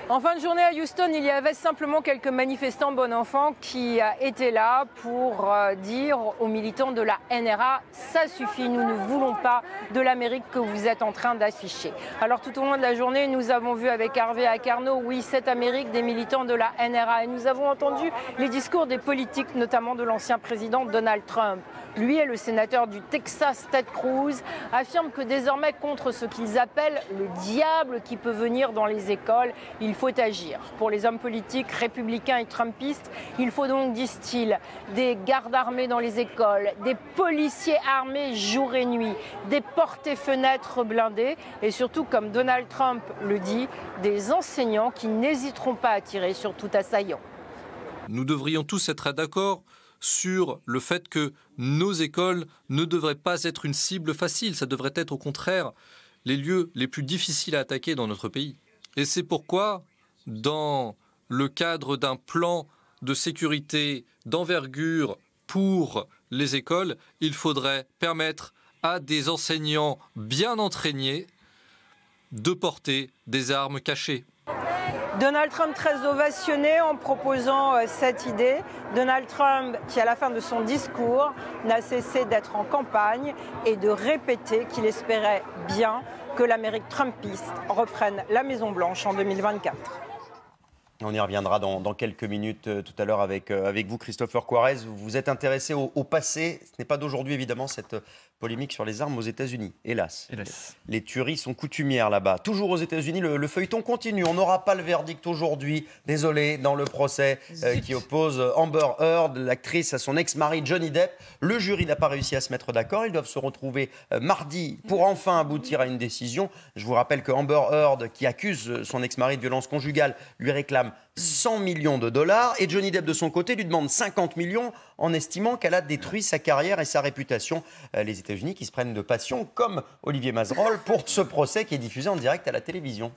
En fin de journée à Houston, il y avait simplement quelques manifestants bon enfant qui étaient là pour dire aux militants de la NRA « ça suffit, nous ne voulons pas de l'Amérique que vous êtes en train d'afficher ». Alors tout au long de la journée, nous avons vu avec Harvey Accarno, oui, cette Amérique des militants de la NRA. Et nous avons entendu les discours des politiques, notamment de l'ancien président Donald Trump. Lui et le sénateur du Texas, Ted Cruz, affirment que désormais, contre ce qu'ils appellent le diable qui peut venir dans les écoles, il faut agir. Pour les hommes politiques républicains et trumpistes, il faut donc, disent-ils, des gardes armés dans les écoles, des policiers armés jour et nuit, des portes et fenêtres blindées et surtout, comme Donald Trump le dit, des enseignants qui n'hésiteront pas à tirer sur tout assaillant. Nous devrions tous être d'accord sur le fait que nos écoles ne devraient pas être une cible facile. Ça devrait être au contraire les lieux les plus difficiles à attaquer dans notre pays. Et c'est pourquoi, dans le cadre d'un plan de sécurité d'envergure pour les écoles, il faudrait permettre à des enseignants bien entraînés de porter des armes cachées. Donald Trump très ovationné en proposant cette idée. Donald Trump qui, à la fin de son discours, n'a cessé d'être en campagne et de répéter qu'il espérait bien que l'Amérique trumpiste reprenne la Maison-Blanche en 2024. On y reviendra dans quelques minutes tout à l'heure avec vous, Christopher Juarez. Vous êtes intéressé au passé. Ce n'est pas d'aujourd'hui, évidemment, cette polémique sur les armes aux États-Unis. Hélas. Les tueries sont coutumières là-bas. Toujours aux États-Unis, le feuilleton continue. On n'aura pas le verdict aujourd'hui, désolé, dans le procès qui oppose Amber Heard, l'actrice, à son ex-mari Johnny Depp. Le jury n'a pas réussi à se mettre d'accord. Ils doivent se retrouver mardi pour enfin aboutir à une décision. Je vous rappelle que Amber Heard, qui accuse son ex-mari de violence conjugale, lui réclame 100 millions de dollars et Johnny Depp de son côté lui demande 50 millions en estimant qu'elle a détruit sa carrière et sa réputation. Les États-Unis qui se prennent de passion comme Olivier Mazerolle pour ce procès qui est diffusé en direct à la télévision.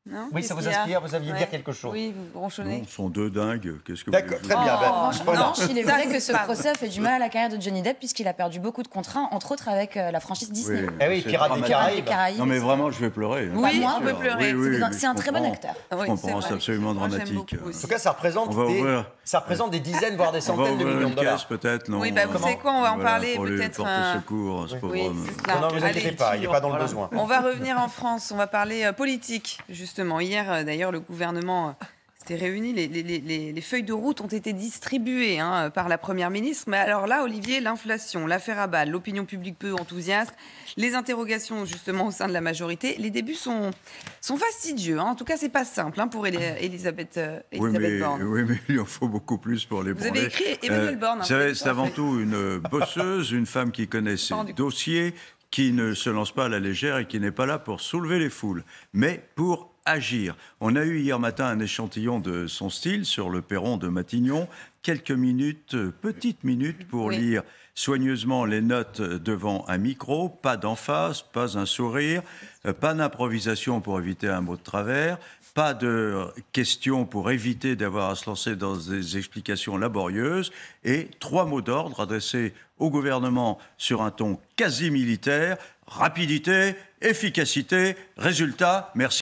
Non, oui, ça vous inspire, vous aviez dire quelque chose. Oui, vous bronchonnez. Ce sont deux dingues. Qu'est-ce que D'accord, très bien. Franchement, il est vrai que ce procès fait du mal à la carrière de Johnny Depp puisqu'il a perdu beaucoup de contrats, entre autres avec la franchise Disney. Oui, oui, Pirates des Caraïbes. Non mais vraiment, je vais pleurer. Oui, on peut pleurer. C'est un très bon acteur. Je comprends, c'est absolument dramatique. En tout cas, ça représente des dizaines, voire des centaines de millions de dollars. Peut-être, non. Oui, vous savez quoi, on va en parler peut-être. Pour les secours, ce pauvre homme. Non, ne vous inquiétez pas, il n'est pas dans le besoin. On va revenir en France, on va parler politique, justement. Hier, d'ailleurs, le gouvernement s'était réuni, les feuilles de route ont été distribuées par la Première ministre. Mais alors là, Olivier, l'inflation, l'affaire à balles, l'opinion publique peu enthousiaste, les interrogations justement au sein de la majorité, les débuts sont fastidieux. En tout cas, c'est pas simple pour Elisabeth Borne. Oui, mais il en faut beaucoup plus pour les Vous avez écrit Emmanuel Borne. C'est avant tout une bosseuse, une femme qui connaît ses dossiers, qui ne se lance pas à la légère et qui n'est pas là pour soulever les foules, mais pour agir. On a eu hier matin un échantillon de son style sur le perron de Matignon. Quelques minutes, petites minutes pour lire soigneusement les notes devant un micro. Pas d'emphase, pas un sourire, pas d'improvisation pour éviter un mot de travers, pas de questions pour éviter d'avoir à se lancer dans des explications laborieuses et 3 mots d'ordre adressés au gouvernement sur un ton quasi militaire: rapidité, efficacité, résultat, merci.